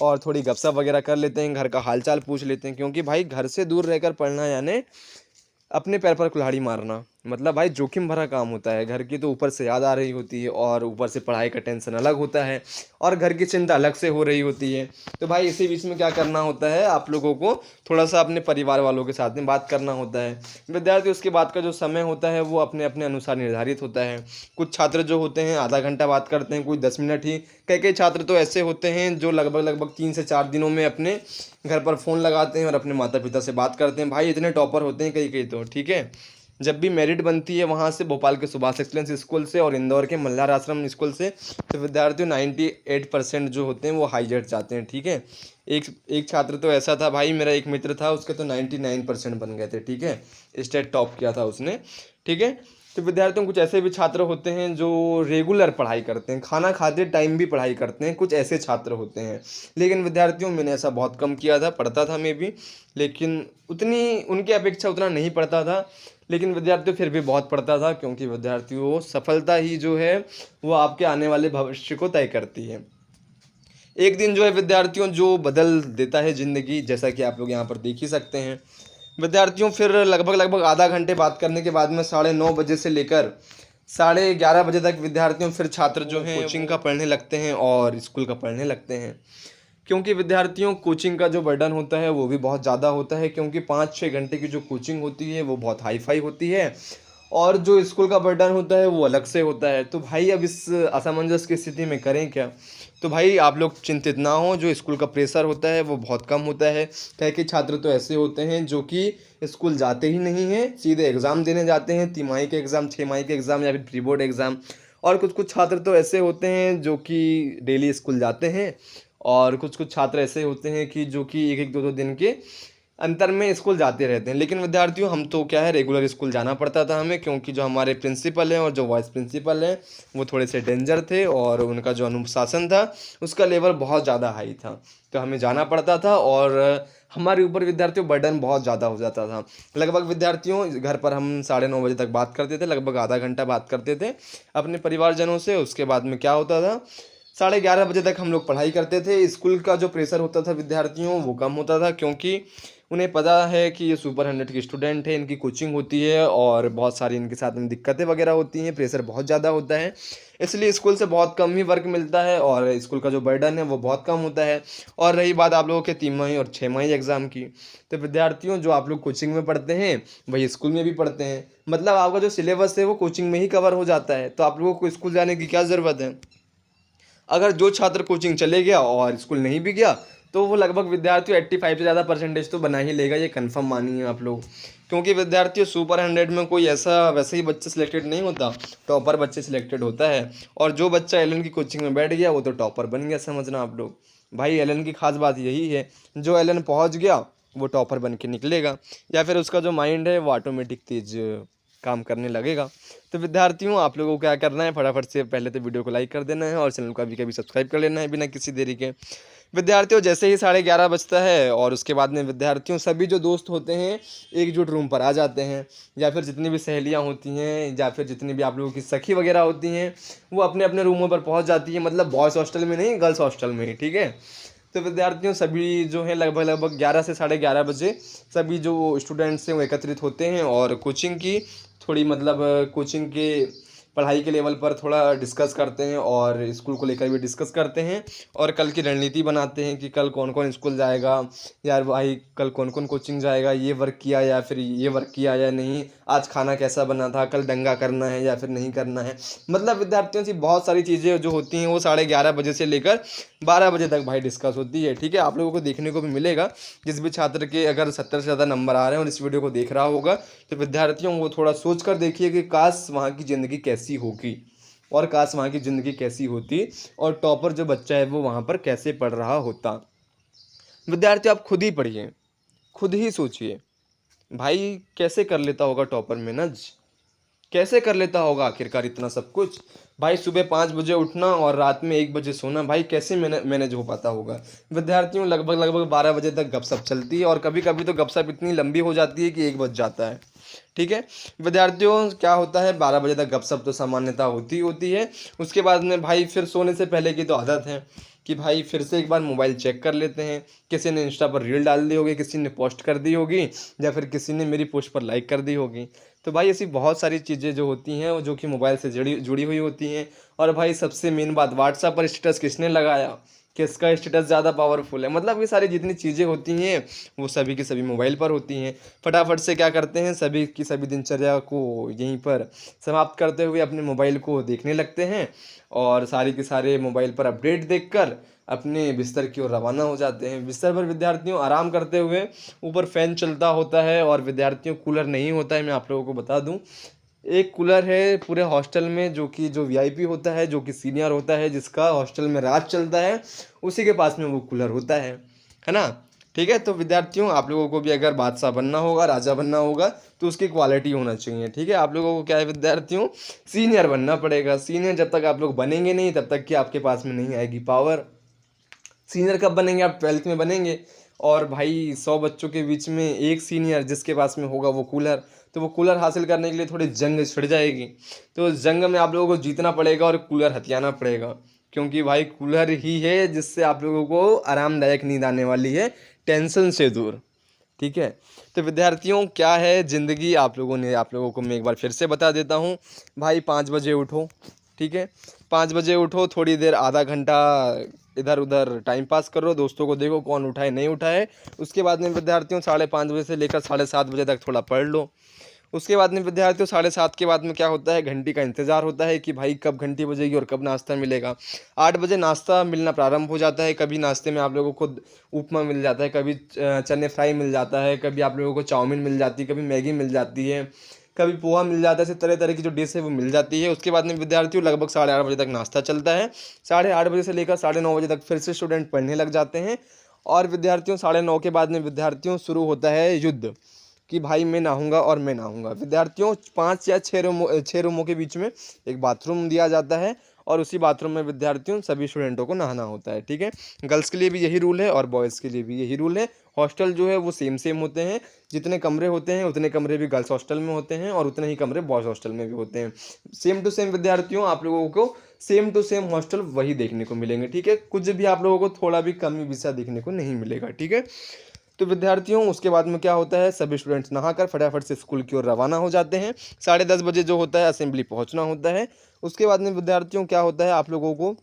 और थोड़ी गपशप वगैरह कर लेते हैं, घर का हालचाल पूछ लेते हैं। क्योंकि भाई घर से दूर रहकर पढ़ना यानी अपने पैर पर कुल्हाड़ी मारना, मतलब भाई जोखिम भरा काम होता है। घर की तो ऊपर से याद आ रही होती है, और ऊपर से पढ़ाई का टेंशन अलग होता है, और घर की चिंता अलग से हो रही होती है। तो भाई इसी बीच में क्या करना होता है, आप लोगों को थोड़ा सा अपने परिवार वालों के साथ में बात करना होता है। विद्यार्थी उसके बाद का जो समय होता है वो अपने अपने अनुसार निर्धारित होता है। कुछ छात्र जो होते हैं आधा घंटा बात करते हैं, कोई 10 मिनट ही। कई छात्र तो ऐसे होते हैं जो लगभग 3 से 4 दिनों में अपने घर पर फ़ोन लगाते हैं और अपने माता पिता से बात करते हैं। भाई इतने टॉपर होते हैं कई तो, ठीक है। जब भी मेरिट बनती है वहाँ से, भोपाल के सुभाष एक्सीलेंस स्कूल से और इंदौर के मल्हार आश्रम स्कूल से, तो विद्यार्थियों 98% जो होते हैं वो हाई जेट जाते हैं, ठीक है। एक छात्र तो ऐसा था भाई, मेरा एक मित्र था, उसके तो 99% बन गए थे, ठीक है, स्टेट टॉप किया था उसने, ठीक है। तो विद्यार्थियों कुछ ऐसे भी छात्र होते हैं जो रेगुलर पढ़ाई करते हैं, खाना खाते टाइम भी पढ़ाई करते हैं, कुछ ऐसे छात्र होते हैं। लेकिन विद्यार्थियों मैंने ऐसा बहुत कम किया था, पढ़ता था मैं भी, लेकिन उतनी उनकी अपेक्षा उतना नहीं पढ़ता था। लेकिन विद्यार्थियों फिर भी बहुत पढ़ता था, क्योंकि विद्यार्थियों सफलता ही जो है वो आपके आने वाले भविष्य को तय करती है। एक दिन जो है विद्यार्थियों जो बदल देता है ज़िंदगी, जैसा कि आप लोग यहाँ पर देख ही सकते हैं। विद्यार्थियों फिर लगभग लगभग आधा घंटे बात करने के बाद में 9:30 बजे से लेकर 11:30 बजे तक विद्यार्थियों फिर छात्र जो हैं कोचिंग का पढ़ने लगते हैं और स्कूल का पढ़ने लगते हैं। क्योंकि विद्यार्थियों कोचिंग का जो बर्डन होता है वो भी बहुत ज़्यादा होता है, क्योंकि 5-6 घंटे की जो कोचिंग होती है वो बहुत हाई फाई होती है, और जो स्कूल का बर्डन होता है वो अलग से होता है। तो भाई अब इस असमंजस की स्थिति में करें क्या? तो भाई आप लोग चिंतित ना हो, जो स्कूल का प्रेशर होता है वो बहुत कम होता है। कई कई छात्र तो ऐसे होते हैं जो कि स्कूल जाते ही नहीं हैं, सीधे एग्ज़ाम देने जाते हैं, तिमाही के एग्ज़ाम, 6 माही के एग्ज़ाम या फिर प्री बोर्ड एग्ज़ाम। और कुछ कुछ छात्र तो ऐसे होते हैं जो कि डेली स्कूल जाते हैं, और कुछ कुछ छात्र ऐसे होते हैं कि जो कि 1-1 2-2 दिन के अंतर में स्कूल जाते रहते हैं। लेकिन विद्यार्थियों हम तो क्या है, रेगुलर स्कूल जाना पड़ता था हमें, क्योंकि जो हमारे प्रिंसिपल हैं और जो वाइस प्रिंसिपल हैं वो थोड़े से डेंजर थे, और उनका जो अनुशासन था उसका लेवल बहुत ज़्यादा हाई था। तो हमें जाना पड़ता था, और हमारे ऊपर विद्यार्थियों बर्डन बहुत ज़्यादा हो जाता था। लगभग विद्यार्थियों घर पर हम 9:30 बजे तक बात करते थे, लगभग आधा घंटा बात करते थे अपने परिवारजनों से। उसके बाद में क्या होता था, 11:30 बजे तक हम लोग पढ़ाई करते थे। स्कूल का जो प्रेशर होता था विद्यार्थियों वो कम होता था, क्योंकि उन्हें पता है कि ये सुपर 100 के स्टूडेंट हैं, इनकी कोचिंग होती है और बहुत सारी इनके साथ में दिक्कतें वगैरह होती हैं, प्रेशर बहुत ज़्यादा होता है। इसलिए स्कूल से बहुत कम ही वर्क मिलता है, और स्कूल का जो बर्डन है वो बहुत कम होता है। और रही बात आप लोगों के 3 माही और 6 माही एग्ज़ाम की, तो विद्यार्थियों जो आप लोग कोचिंग में पढ़ते हैं वही स्कूल में भी पढ़ते हैं। मतलब आपका जो सिलेबस है वो कोचिंग में ही कवर हो जाता है, तो आप लोगों को स्कूल जाने की क्या ज़रूरत है? अगर जो छात्र कोचिंग चले गया और स्कूल नहीं भी गया, तो वो लगभग विद्यार्थियों 85 से ज़्यादा परसेंटेज तो बना ही लेगा, ये कंफर्म मानिए आप लोग। क्योंकि विद्यार्थियों सुपर 100 में कोई ऐसा वैसे ही बच्चा सिलेक्टेड नहीं होता, टॉपर बच्चे सिलेक्टेड होता है। और जो बच्चा एलन की कोचिंग में बैठ गया वो तो टॉपर बन गया, समझना आप लोग। भाई एलन की खास बात यही है, जो एलन पहुंच गया वो टॉपर बन के निकलेगा, या फिर उसका जो माइंड है वो ऑटोमेटिक तेज काम करने लगेगा। तो विद्यार्थियों आप लोगों को क्या करना है, फटाफट से पहले तो वीडियो को लाइक कर देना है और चैनल को कभी सब्सक्राइब कर लेना है बिना किसी देरी के। विद्यार्थियों जैसे ही 11:30 बजता है और उसके बाद में विद्यार्थियों सभी जो दोस्त होते हैं एकजुट रूम पर आ जाते हैं, या फिर जितनी भी सहेलियां होती हैं या फिर जितनी भी आप लोगों की सखी वगैरह होती हैं वो अपने अपने रूमों पर पहुंच जाती है। मतलब बॉयज़ हॉस्टल में नहीं, गर्ल्स हॉस्टल में ही, ठीक है। तो विद्यार्थियों सभी जो है लगभग लगभग 11 से 11:30 बजे सभी जो स्टूडेंट्स हैं वो एकत्रित होते हैं, और कोचिंग की थोड़ी मतलब कोचिंग के पढ़ाई के लेवल पर थोड़ा डिस्कस करते हैं, और स्कूल को लेकर भी डिस्कस करते हैं, और कल की रणनीति बनाते हैं कि कल कौन कौन स्कूल जाएगा, यार भाई कल कौन कौन कोचिंग जाएगा, ये वर्क किया या फिर ये वर्क किया या नहीं, आज खाना कैसा बना था, कल दंगा करना है या फिर नहीं करना है। मतलब विद्यार्थियों से बहुत सारी चीज़ें जो होती हैं वो 11:30 बजे से लेकर 12 बजे तक भाई डिस्कस होती है, ठीक है। आप लोगों को देखने को भी मिलेगा, जिस भी छात्र के अगर 70 से ज़्यादा नंबर आ रहे हैं और इस वीडियो को देख रहा होगा, तो विद्यार्थियों वो थोड़ा सोच कर देखिए कि काश वहाँ की ज़िंदगी कैसी होगी, और काश वहाँ की ज़िंदगी कैसी होती, और टॉपर जो बच्चा है वो वहाँ पर कैसे पढ़ रहा होता। विद्यार्थी आप खुद ही पढ़िए, खुद ही सोचिए, भाई कैसे कर लेता होगा टॉपर मैनेज, कैसे कर लेता होगा आखिरकार इतना सब कुछ। भाई सुबह 5 बजे उठना और रात में 1 बजे सोना, भाई कैसे मैनेज हो पाता होगा। विद्यार्थियों लगभग लगभग 12 बजे तक गपशप चलती है, और कभी कभी तो गपशप इतनी लंबी हो जाती है कि 1 बज जाता है, ठीक है। विद्यार्थियों क्या होता है, 12 बजे तक गपशप तो सामान्यता होती होती है। उसके बाद में भाई फिर सोने से पहले की तो आदत है कि भाई फिर से एक बार मोबाइल चेक कर लेते हैं, किसी ने इंस्टा पर रील डाल दी होगी, किसी ने पोस्ट कर दी होगी, या फिर किसी ने मेरी पोस्ट पर लाइक कर दी होगी। तो भाई ऐसी बहुत सारी चीज़ें जो होती हैं वो जो कि मोबाइल से जुड़ी हुई होती हैं। और भाई सबसे मेन बात, व्हाट्सएप पर स्टेटस किसने लगाया, किसका स्टेटस ज़्यादा पावरफुल है, मतलब ये सारी जितनी चीज़ें होती हैं वो सभी की सभी मोबाइल पर होती हैं। फटाफट से क्या करते हैं, सभी की सभी दिनचर्या को यहीं पर समाप्त करते हुए अपने मोबाइल को देखने लगते हैं, और सारे के सारे मोबाइल पर अपडेट देखकर अपने बिस्तर की ओर रवाना हो जाते हैं। बिस्तर पर विद्यार्थियों आराम करते हुए, ऊपर फैन चलता होता है, और विद्यार्थियों कूलर नहीं होता है, मैं आप लोगों को बता दूं। एक कूलर है पूरे हॉस्टल में, जो वीआईपी होता है, जो कि सीनियर होता है, जिसका हॉस्टल में राज चलता है, उसी के पास में वो कूलर होता है ना। ठीक है। तो विद्यार्थियों आप लोगों को भी अगर बादशाह बनना होगा, राजा बनना होगा, तो उसकी क्वालिटी होना चाहिए। ठीक है, आप लोगों को क्या है विद्यार्थियों, सीनियर बनना पड़ेगा। सीनियर जब तक आप लोग बनेंगे नहीं तब तक कि आपके पास में नहीं आएगी पावर। सीनियर कब बनेंगे, आप 12th में बनेंगे। और भाई 100 बच्चों के बीच में एक सीनियर जिसके पास में होगा वो कूलर, तो वो कूलर हासिल करने के लिए थोड़ी जंग छिड़ जाएगी। तो उस जंग में आप लोगों को जीतना पड़ेगा और कूलर हथियाना पड़ेगा, क्योंकि भाई कूलर ही है जिससे आप लोगों को आरामदायक नींद आने वाली है, टेंशन से दूर। ठीक है। तो विद्यार्थियों क्या है ज़िंदगी, आप लोगों को मैं एक बार फिर से बता देता हूँ। भाई 5 बजे उठो। ठीक है, 5 बजे उठो, थोड़ी देर आधा घंटा इधर उधर टाइम पास करो, दोस्तों को देखो कौन उठाए नहीं उठाए। उसके बाद में विद्यार्थियों 5:30 बजे से लेकर 7:30 बजे तक थोड़ा पढ़ लो। उसके बाद में विद्यार्थियों 7:30 के बाद में क्या होता है, घंटी का इंतज़ार होता है कि भाई कब घंटी बजेगी और कब नाश्ता मिलेगा। 8 बजे नाश्ता मिलना प्रारंभ हो जाता है। कभी नाश्ते में आप लोगों को उपमा मिल जाता है, कभी चने फ्राई मिल जाता है, कभी आप लोगों को चाउमीन मिल जाती है, कभी मैगी मिल जाती है, कभी पोहा मिल जाता है। ऐसे तरह तरह की जो डिश है वो मिल जाती है। उसके बाद में विद्यार्थियों लगभग 8:30 बजे तक नाश्ता चलता है। 8:30 बजे से लेकर 9:30 बजे तक फिर से स्टूडेंट पढ़ने लग जाते हैं। और विद्यार्थियों 9:30 के बाद में विद्यार्थियों शुरू होता है युद्ध, कि भाई मैं नहाऊंगा और मैं नहाऊंगा। विद्यार्थियों 5 या 6 रूमों के बीच में एक बाथरूम दिया जाता है और उसी बाथरूम में विद्यार्थियों सभी स्टूडेंटों को नहाना होता है। ठीक है, गर्ल्स के लिए भी यही रूल है और बॉयज़ के लिए भी यही रूल है। हॉस्टल जो है वो सेम होते हैं, जितने कमरे होते हैं उतने कमरे भी गर्ल्स हॉस्टल में होते हैं और उतने ही कमरे बॉयज़ हॉस्टल में भी होते हैं। सेम टू सेम विद्यार्थियों आप लोगों को सेम टू सेम हॉस्टल वही देखने को मिलेंगे। ठीक है, कुछ भी आप लोगों को थोड़ा भी कमी विसा देखने को नहीं मिलेगा। ठीक है, तो विद्यार्थियों उसके बाद में क्या होता है, सभी स्टूडेंट्स नहाकर फटाफट से स्कूल की ओर रवाना हो जाते हैं। 10:30 बजे जो होता है असेंबली पहुंचना होता है। उसके बाद में विद्यार्थियों क्या होता है, आप लोगों को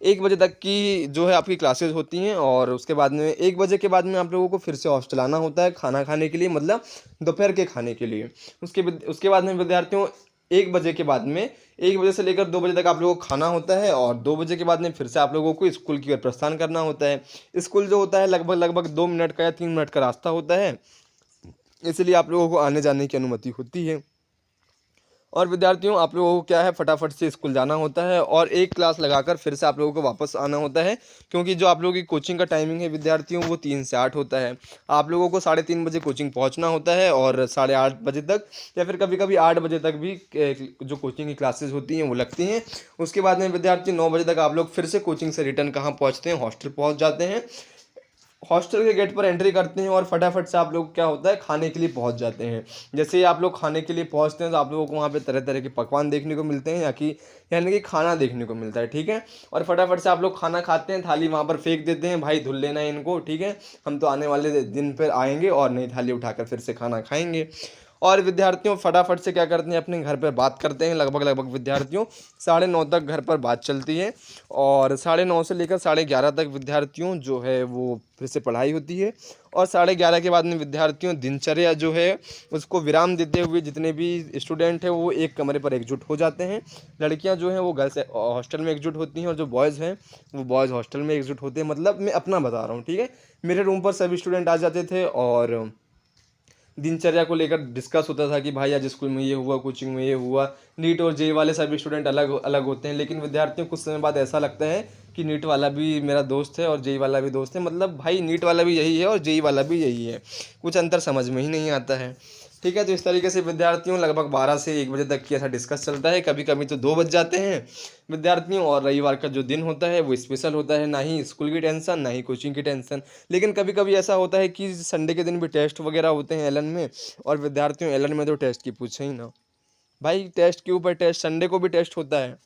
1 बजे तक की जो है आपकी क्लासेस होती हैं और उसके बाद में 1 बजे के बाद में आप लोगों को फिर से हॉस्टल आना होता है खाना खाने के लिए, मतलब दोपहर के खाने के लिए। उसके बाद में विद्यार्थियों 1 बजे के बाद में 1 बजे से लेकर 2 बजे तक आप लोगों को खाना होता है और 2 बजे के बाद में फिर से आप लोगों को स्कूल की ओर प्रस्थान करना होता है। स्कूल जो होता है लगभग 2 मिनट का या 3 मिनट का रास्ता होता है, इसलिए आप लोगों को आने जाने की अनुमति होती है। और विद्यार्थियों आप लोगों को क्या है, फटाफट से स्कूल जाना होता है और एक क्लास लगाकर फिर से आप लोगों को वापस आना होता है, क्योंकि जो आप लोगों की कोचिंग का टाइमिंग है विद्यार्थियों वो 3 से 8 होता है। आप लोगों को 3:30 बजे कोचिंग पहुंचना होता है और 8:30 बजे तक या फिर कभी कभी 8 बजे तक भी जो कोचिंग की क्लासेस होती हैं वो लगती हैं। उसके बाद में विद्यार्थी 9 बजे तक आप लोग फिर से कोचिंग से रिटर्न कहाँ पहुँचते हैं, हॉस्टल पहुँच जाते हैं। हॉस्टल के गेट पर एंट्री करते हैं और फटाफट से आप लोग क्या होता है खाने के लिए पहुंच जाते हैं। जैसे ही आप लोग खाने के लिए पहुंचते हैं तो आप लोगों को वहाँ पे तरह तरह के पकवान देखने को मिलते हैं, यानी कि खाना देखने को मिलता है। ठीक है, और फटाफट से आप लोग खाना खाते हैं, थाली वहाँ पर फेंक देते हैं, भाई धुल लेना है इनको। ठीक है, हम तो आने वाले दिन पर आएंगे और नई थाली उठाकर फिर से खाना खाएंगे। और विद्यार्थियों फटाफट से क्या करते हैं, अपने घर पर बात करते हैं। लगभग विद्यार्थियों 9:30 तक घर पर बात चलती है और 9:30 से लेकर 11:30 तक विद्यार्थियों जो है वो फिर से पढ़ाई होती है। और 11:30 के बाद में विद्यार्थियों दिनचर्या जो है उसको विराम देते हुए जितने भी स्टूडेंट हैं वो एक कमरे पर एकजुट हो जाते हैं। लड़कियां जो हैं वो गर्ल्स हॉस्टल में एकजुट होती हैं और जो बॉयज़ हैं वो बॉयज़ हॉस्टल में एकजुट होते हैं। मतलब मैं अपना बता रहा हूँ। ठीक है, मेरे रूम पर सभी स्टूडेंट आ जाते थे और दिनचर्या को लेकर डिस्कस होता था कि भाई आज स्कूल में ये हुआ, कोचिंग में ये हुआ। नीट और जेई वाले सभी स्टूडेंट अलग अलग होते हैं, लेकिन विद्यार्थियों कुछ समय बाद ऐसा लगता है कि नीट वाला भी मेरा दोस्त है और जेई वाला भी दोस्त है। मतलब भाई नीट वाला भी यही है और जेई वाला भी यही है, कुछ अंतर समझ में ही नहीं आता है। ठीक है, तो इस तरीके से विद्यार्थियों लगभग 12 से 1 बजे तक की ऐसा डिस्कस चलता है। कभी कभी तो 2 बज जाते हैं विद्यार्थियों। और रविवार का जो दिन होता है वो स्पेशल होता है, ना ही स्कूल की टेंशन ना ही कोचिंग की टेंशन। लेकिन कभी कभी ऐसा होता है कि संडे के दिन भी टेस्ट वगैरह होते हैं एलन में, और विद्यार्थियों एलन में तो टेस्ट की पूछे ही ना। भाई टेस्ट के ऊपर टेस्ट, संडे को भी टेस्ट होता है,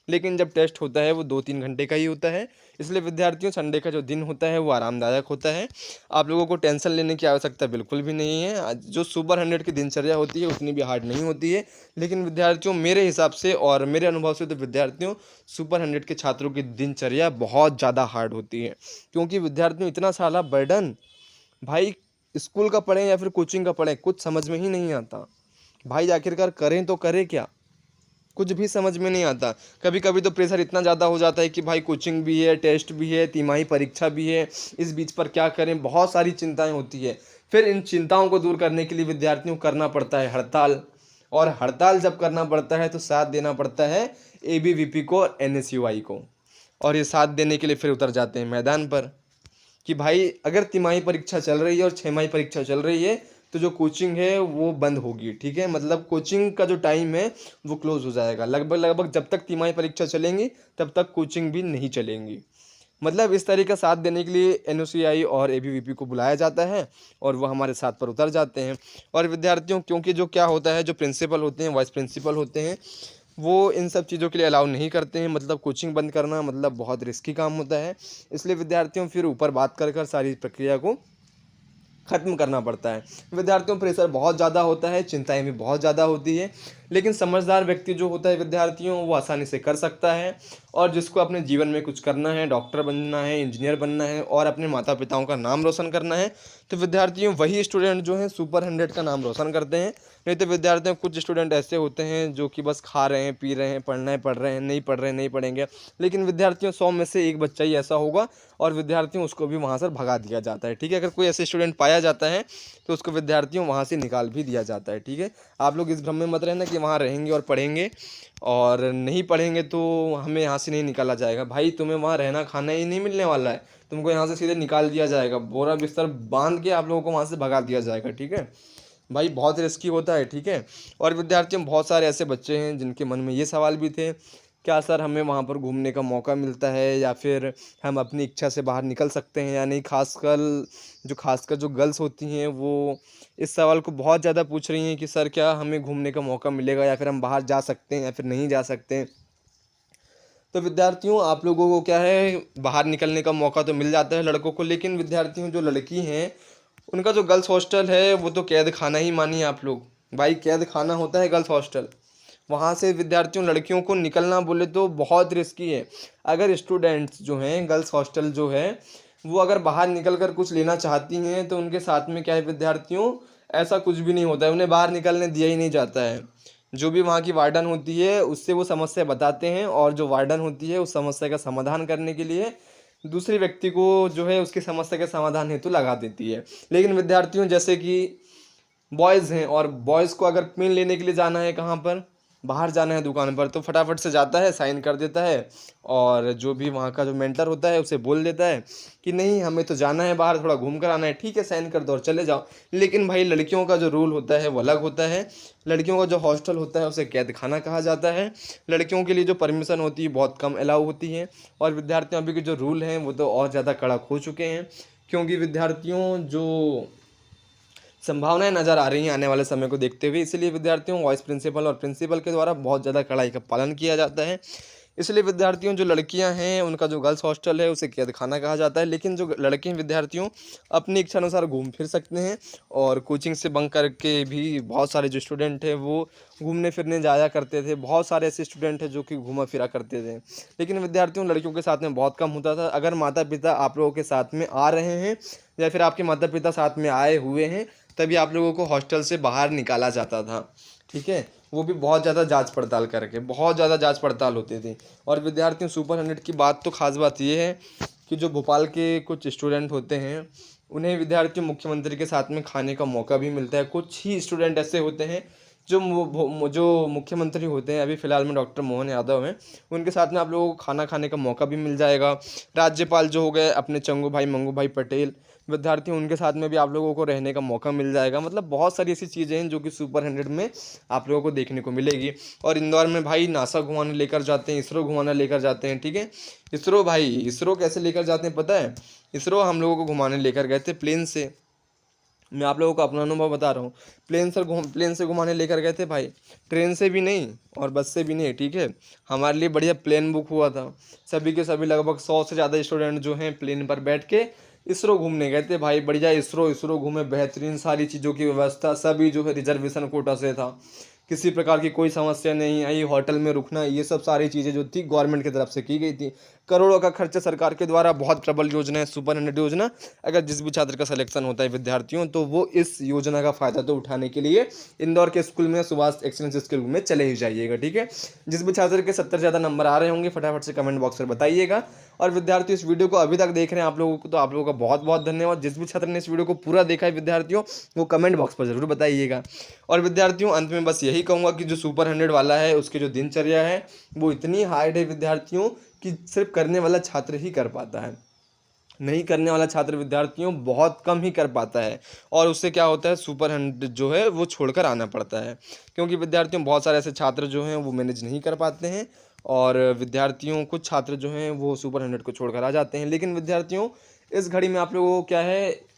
लेकिन जब टेस्ट होता है वो 2-3 घंटे का ही होता है। इसलिए विद्यार्थियों संडे का जो दिन होता है वो आरामदायक होता है। आप लोगों को टेंशन लेने की आवश्यकता बिल्कुल भी नहीं है। जो सुपर 100 की दिनचर्या होती है उतनी भी हार्ड नहीं होती है। लेकिन विद्यार्थियों मेरे हिसाब से और मेरे अनुभव से तो विद्यार्थियों सुपर 100 के छात्रों की दिनचर्या बहुत ज़्यादा हार्ड होती है, क्योंकि विद्यार्थियों इतना सारा बर्डन, भाई स्कूल का पढ़ें या फिर कोचिंग का पढ़ें कुछ समझ में ही नहीं आता। भाई आखिरकार करें तो करें क्या, कुछ भी समझ में नहीं आता। कभी कभी तो प्रेशर इतना ज़्यादा हो जाता है कि भाई कोचिंग भी है, टेस्ट भी है, तिमाही परीक्षा भी है, इस बीच पर क्या करें, बहुत सारी चिंताएं होती है। फिर इन चिंताओं को दूर करने के लिए विद्यार्थियों को करना पड़ता है हड़ताल, और हड़ताल जब करना पड़ता है तो साथ देना पड़ता है एबीवीपी को और एनएसयूआई को, और ये साथ देने के लिए फिर उतर जाते हैं मैदान पर कि भाई अगर तिमाही परीक्षा चल रही है और छमाही परीक्षा चल रही है तो जो कोचिंग है वो बंद होगी, ठीक है। मतलब कोचिंग का जो टाइम है वो क्लोज हो जाएगा। लगभग लगभग जब तक तिमाही परीक्षा चलेंगी तब तक कोचिंग भी नहीं चलेंगी। मतलब इस तरीके का साथ देने के लिए एनओसीआई और एबीवीपी को बुलाया जाता है और वो हमारे साथ पर उतर जाते हैं। और विद्यार्थियों, क्योंकि जो क्या होता है, जो प्रिंसिपल होते हैं, वाइस प्रिंसिपल होते हैं, वो इन सब चीज़ों के लिए अलाउ नहीं करते हैं। मतलब कोचिंग बंद करना मतलब बहुत रिस्की काम होता है। इसलिए विद्यार्थियों फिर ऊपर बात कर कर सारी प्रक्रिया को ख़त्म करना पड़ता है। विद्यार्थियों पर प्रेशर बहुत ज़्यादा होता है, चिंताएं भी बहुत ज़्यादा होती है, लेकिन समझदार व्यक्ति जो होता है विद्यार्थियों, वो आसानी से कर सकता है। और जिसको अपने जीवन में कुछ करना है, डॉक्टर बनना है, इंजीनियर बनना है और अपने माता पिताओं का नाम रोशन करना है, तो विद्यार्थियों वही स्टूडेंट जो हैं सुपर 100 का नाम रोशन करते हैं। नहीं तो विद्यार्थियों कुछ स्टूडेंट ऐसे होते हैं जो कि बस खा रहे हैं, पी रहे हैं, पढ़ना है पढ़ रहे हैं, नहीं पढ़ रहे हैं नहीं पढ़ेंगे। लेकिन विद्यार्थियों 100 में से एक बच्चा ही ऐसा होगा और विद्यार्थियों उसको भी वहाँ से भगा दिया जाता है, ठीक है। अगर कोई ऐसे स्टूडेंट पाया जाता है तो उसको विद्यार्थियों वहाँ से निकाल भी दिया जाता है, ठीक है। आप लोग इस भ्रम में मत रहना कि वहाँ रहेंगे और पढ़ेंगे और नहीं पढ़ेंगे तो हमें यहाँ से नहीं निकाला जाएगा। भाई तुम्हें वहाँ रहना खाना ही नहीं मिलने वाला है, तुमको यहाँ से सीधे निकाल दिया जाएगा, बोरा बिस्तर बांध के आप लोगों को वहाँ से भगा दिया जाएगा, ठीक है। भाई बहुत रिस्की होता है, ठीक है। और विद्यार्थियों बहुत सारे ऐसे बच्चे हैं जिनके मन में ये सवाल भी थे, क्या सर हमें वहाँ पर घूमने का मौका मिलता है या फिर हम अपनी इच्छा से बाहर निकल सकते हैं या नहीं। खासकर जो गर्ल्स होती हैं वो इस सवाल को बहुत ज़्यादा पूछ रही हैं कि सर क्या हमें घूमने का मौका मिलेगा या फिर हम बाहर जा सकते हैं या फिर नहीं जा सकते हैं। तो विद्यार्थियों आप लोगों को क्या है, बाहर निकलने का मौका तो मिल जाता है लड़कों को, लेकिन विद्यार्थियों जो लड़की हैं उनका जो गर्ल्स हॉस्टल है वो तो कैद खाना ही मानिए आप लोग। भाई कैद खाना होता है गर्ल्स हॉस्टल। वहाँ से विद्यार्थियों लड़कियों को निकलना बोले तो बहुत रिस्की है। अगर स्टूडेंट्स जो हैं गर्ल्स हॉस्टल जो है वो अगर बाहर निकल कर कुछ लेना चाहती हैं तो उनके साथ में क्या है विद्यार्थियों, ऐसा कुछ भी नहीं होता है, उन्हें बाहर निकलने दिया ही नहीं जाता है। जो भी वहाँ की वार्डन होती है उससे वो समस्या बताते हैं और जो वार्डन होती है उस समस्या का समाधान करने के लिए दूसरे व्यक्ति को जो है उसकी समस्या के समाधान हेतु लगा देती है। लेकिन विद्यार्थियों जैसे कि बॉयज़ हैं और बॉयज़ को अगर पेन लेने के लिए जाना है, कहाँ पर बाहर जाना है दुकान पर, तो फटाफट से जाता है, साइन कर देता है और जो भी वहाँ का जो मेंटर होता है उसे बोल देता है कि नहीं हमें तो जाना है बाहर, थोड़ा घूम कर आना है, ठीक है साइन कर दो और चले जाओ। लेकिन भाई लड़कियों का जो रूल होता है वो अलग होता है। लड़कियों का जो हॉस्टल होता है उसे कैद खाना कहा जाता है। लड़कियों के लिए जो परमिशन होती है बहुत कम अलाउ होती है। और विद्यार्थियों अभी के जो रूल हैं वो तो और ज़्यादा कड़क हो चुके हैं, क्योंकि विद्यार्थियों जो संभावनाएं नज़र आ रही हैं आने वाले समय को देखते हुए, इसलिए विद्यार्थियों वाइस प्रिंसिपल और प्रिंसिपल के द्वारा बहुत ज़्यादा कड़ाई का पालन किया जाता है। इसलिए विद्यार्थियों जो लड़कियां हैं उनका जो गर्ल्स हॉस्टल है उसे कैद खाना कहा जाता है, लेकिन जो लड़के हैं विद्यार्थियों अपनी इच्छा अनुसार घूम फिर सकते हैं। और कोचिंग से बंक करके भी बहुत सारे जो स्टूडेंट हैं वो घूमने फिरने जाया करते थे। बहुत सारे ऐसे स्टूडेंट हैं जो कि घूमा फिरा करते थे, लेकिन विद्यार्थियों लड़कियों के साथ में बहुत कम होता था। अगर माता पिता आप लोगों के साथ में आ रहे हैं या फिर आपके माता पिता साथ में आए हुए हैं तभी आप लोगों को हॉस्टल से बाहर निकाला जाता था, ठीक है। वो भी बहुत ज़्यादा जांच पड़ताल करके, बहुत ज़्यादा जांच पड़ताल होती थी। और विद्यार्थियों सुपर 100 की बात तो खास बात ये है कि जो भोपाल के कुछ स्टूडेंट होते हैं उन्हें विद्यार्थी मुख्यमंत्री के साथ में खाने का मौका भी मिलता है। कुछ ही स्टूडेंट ऐसे होते हैं जो मुख्यमंत्री होते हैं, अभी फ़िलहाल में डॉक्टर मोहन यादव हैं, उनके साथ में आप लोगों को खाना खाने का मौका भी मिल जाएगा। राज्यपाल जो हो गए अपने चंगू भाई मंगू भाई पटेल विद्यार्थी, उनके साथ में भी आप लोगों को रहने का मौका मिल जाएगा। मतलब बहुत सारी ऐसी चीज़ें हैं जो कि सुपर 100 में आप लोगों को देखने को मिलेगी। और इंदौर में भाई नासा घुमाने लेकर जाते हैं, इसरो घुमाने लेकर जाते हैं, ठीक है। इसरो कैसे लेकर जाते हैं पता है? इसरो हम लोगों को घुमाने लेकर गए थे प्लेन से। मैं आप लोगों को अपना अनुभव बता रहा हूँ। प्लेन से घुमाने लेकर गए थे भाई, ट्रेन से भी नहीं और बस से भी नहीं, ठीक है। हमारे लिए बढ़िया प्लेन बुक हुआ था। सभी के सभी लगभग 100 से ज़्यादा स्टूडेंट जो हैं प्लेन पर बैठ के इसरो घूमने गए थे भाई। बढ़िया इसरो घूमे, बेहतरीन सारी चीज़ों की व्यवस्था, सभी जो है रिजर्वेशन कोटा से था, किसी प्रकार की कोई समस्या नहीं आई। होटल में रुकना, ये सब सारी चीज़ें जो थी गवर्नमेंट की तरफ से की गई थी। करोड़ों का खर्चा सरकार के द्वारा, बहुत प्रबल योजना है सुपर 100 योजना। अगर जिस भी छात्र का सिलेक्शन होता है विद्यार्थियों तो वो इस योजना का फ़ायदा तो उठाने के लिए इंदौर के स्कूल में सुभाष एक्सीलेंस स्कूल में चले ही जाइएगा, ठीक है। जिस भी छात्र के 70 ज़्यादा नंबर आ रहे होंगे फटाफट से कमेंट बॉक्स पर बताइएगा। और विद्यार्थी इस वीडियो को अभी तक देख रहे हैं आप लोगों को, तो आप लोगों का बहुत बहुत धन्यवाद। जिस भी छात्र ने इस वीडियो को पूरा देखा है विद्यार्थियों, वो कमेंट बॉक्स पर ज़रूर बताइएगा। और विद्यार्थियों अंत में बस यही कहूँगा कि जो सुपर 100 वाला है उसकी जो दिनचर्या है वो इतनी हार्ड है विद्यार्थियों कि सिर्फ करने वाला छात्र ही कर पाता है। नहीं करने वाला छात्र विद्यार्थियों बहुत कम ही कर पाता है, और उससे क्या होता है, सुपर 100 जो है वो छोड़कर आना पड़ता है। क्योंकि विद्यार्थियों बहुत सारे ऐसे छात्र जो हैं वो मैनेज नहीं कर पाते हैं, और विद्यार्थियों कुछ छात्र जो हैं वो सुपर 100 को छोड़कर आ जाते हैं। लेकिन विद्यार्थियों इस घड़ी में आप लोगों को क्या है,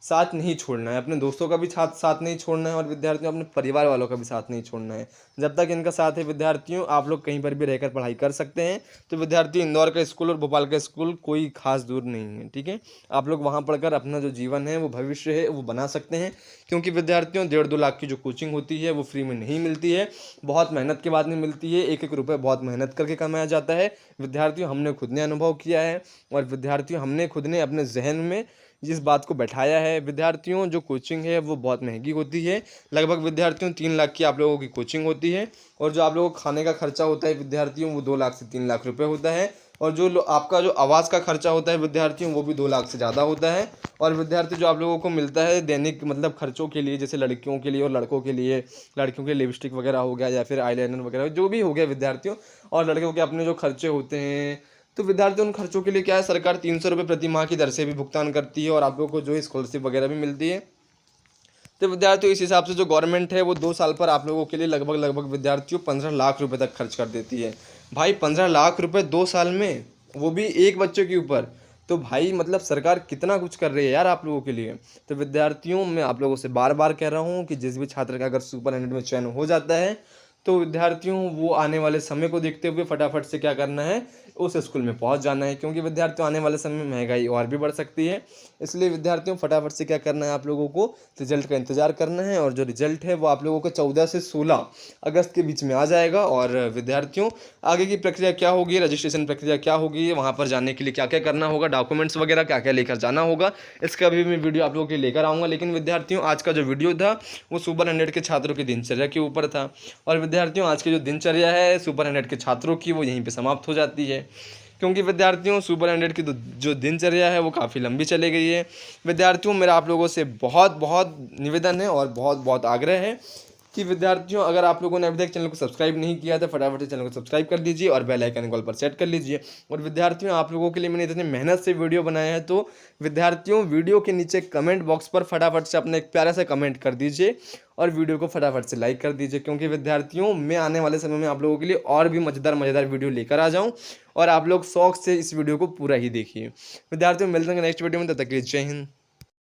साथ नहीं छोड़ना है, अपने दोस्तों का भी साथ नहीं छोड़ना है, और विद्यार्थियों अपने परिवार वालों का भी साथ नहीं छोड़ना है। जब तक इनका साथ है विद्यार्थियों, आप लोग कहीं पर भी रहकर पढ़ाई कर सकते हैं। तो विद्यार्थियों, इंदौर का स्कूल और भोपाल का स्कूल कोई खास दूर नहीं है, ठीक है। आप लोग वहाँ पढ़कर अपना जो जीवन है, वो भविष्य है, वो बना सकते हैं। क्योंकि विद्यार्थियों 1.5-2 लाख की जो कोचिंग होती है वो फ्री में नहीं मिलती है, बहुत मेहनत के बाद में मिलती है। एक एक रुपये बहुत मेहनत करके कमाया जाता है। विद्यार्थियों, हमने खुद ने अनुभव किया है, और विद्यार्थियों हमने खुद ने अपने जहन में जिस बात को बैठाया है। विद्यार्थियों, जो कोचिंग है वो बहुत महंगी होती है। लगभग विद्यार्थियों 3 लाख की आप लोगों की कोचिंग होती है, और जो आप लोगों को खाने का खर्चा होता है विद्यार्थियों, वो 2 लाख से 3 लाख रुपए होता है। और जो आपका जो आवास का खर्चा होता है विद्यार्थियों, वो भी 2 लाख से ज़्यादा होता है। और विद्यार्थी जो आप लोगों को मिलता है दैनिक मतलब खर्चों के लिए, जैसे लड़कियों के लिए और लड़कों के लिए, लड़कियों के लिपस्टिक वगैरह हो गया, या फिर आईलाइनर वगैरह जो भी हो गया विद्यार्थियों, और लड़कों के अपने जो खर्चे होते हैं, तो विद्यार्थियों उन खर्चों के लिए क्या है, सरकार 300 रुपये प्रति माह की दर से भी भुगतान करती है, और आप लोगों को जो स्कॉलरशिप वगैरह भी मिलती है। तो विद्यार्थियों, इस हिसाब से जो गवर्नमेंट है वो 2 साल पर आप लोगों के लिए लगभग विद्यार्थियों 15 लाख रुपए तक खर्च कर देती है। भाई 15 लाख रुपए 2 साल में, वो भी एक बच्चे के ऊपर। तो भाई मतलब सरकार कितना कुछ कर रही है यार आप लोगों के लिए। तो विद्यार्थियों, मैं आप लोगों से बार बार कह रहा हूँ कि जिस भी छात्र का अगर सुपर 100 में चयन हो जाता है, तो विद्यार्थियों वो आने वाले समय को देखते हुए फटाफट से क्या करना है, उस स्कूल में पहुंच जाना है। क्योंकि विद्यार्थियों, आने वाले समय में महंगाई और भी बढ़ सकती है। इसलिए विद्यार्थियों, फटाफट से क्या करना है, आप लोगों को रिजल्ट का इंतज़ार करना है। और जो रिजल्ट है वो आप लोगों को 14 से 16 अगस्त के बीच में आ जाएगा। और विद्यार्थियों, आगे की प्रक्रिया क्या होगी, रजिस्ट्रेशन प्रक्रिया क्या होगी, वहाँ पर जाने के लिए क्या क्या करना होगा, डॉक्यूमेंट्स वगैरह क्या क्या लेकर जाना होगा, इसका भी मैं वीडियो आप लोगों के लिए लेकर आऊँगा। लेकिन विद्यार्थियों, आज का जो वीडियो था वो सुपर 100 के छात्रों की दिनचर्या के ऊपर था। और विद्यार्थियों, आज की जो दिनचर्या है सुपर 100 के छात्रों की, वो यहीं पे समाप्त हो जाती है। क्योंकि विद्यार्थियों, सुपर 100 की जो दिनचर्या है वो काफ़ी लंबी चली गई है। विद्यार्थियों, मेरा आप लोगों से बहुत बहुत निवेदन है और बहुत बहुत आग्रह है कि विद्यार्थियों, अगर आप लोगों ने अभी तक चैनल को सब्सक्राइब नहीं किया तो फटाफट से चैनल को सब्सक्राइब कर दीजिए, और बेल आइकन कॉल पर सेट कर लीजिए। और विद्यार्थियों, आप लोगों के लिए मैंने इतनी मेहनत से वीडियो बनाया है, तो विद्यार्थियों, वीडियो के नीचे कमेंट बॉक्स पर फटाफट से अपना एक प्यारा सा कमेंट कर दीजिए, और वीडियो को फटाफट से लाइक कर दीजिए। क्योंकि विद्यार्थियों, मैं आने वाले समय में आप लोगों के लिए और भी मज़ेदार मज़ेदार वीडियो लेकर आ जाऊँ, और आप लोग शौक से इस वीडियो को पूरा ही देखिए। विद्यार्थियों, मिलते हैं नेक्स्ट वीडियो में, तब तक के लिए जय हिंद।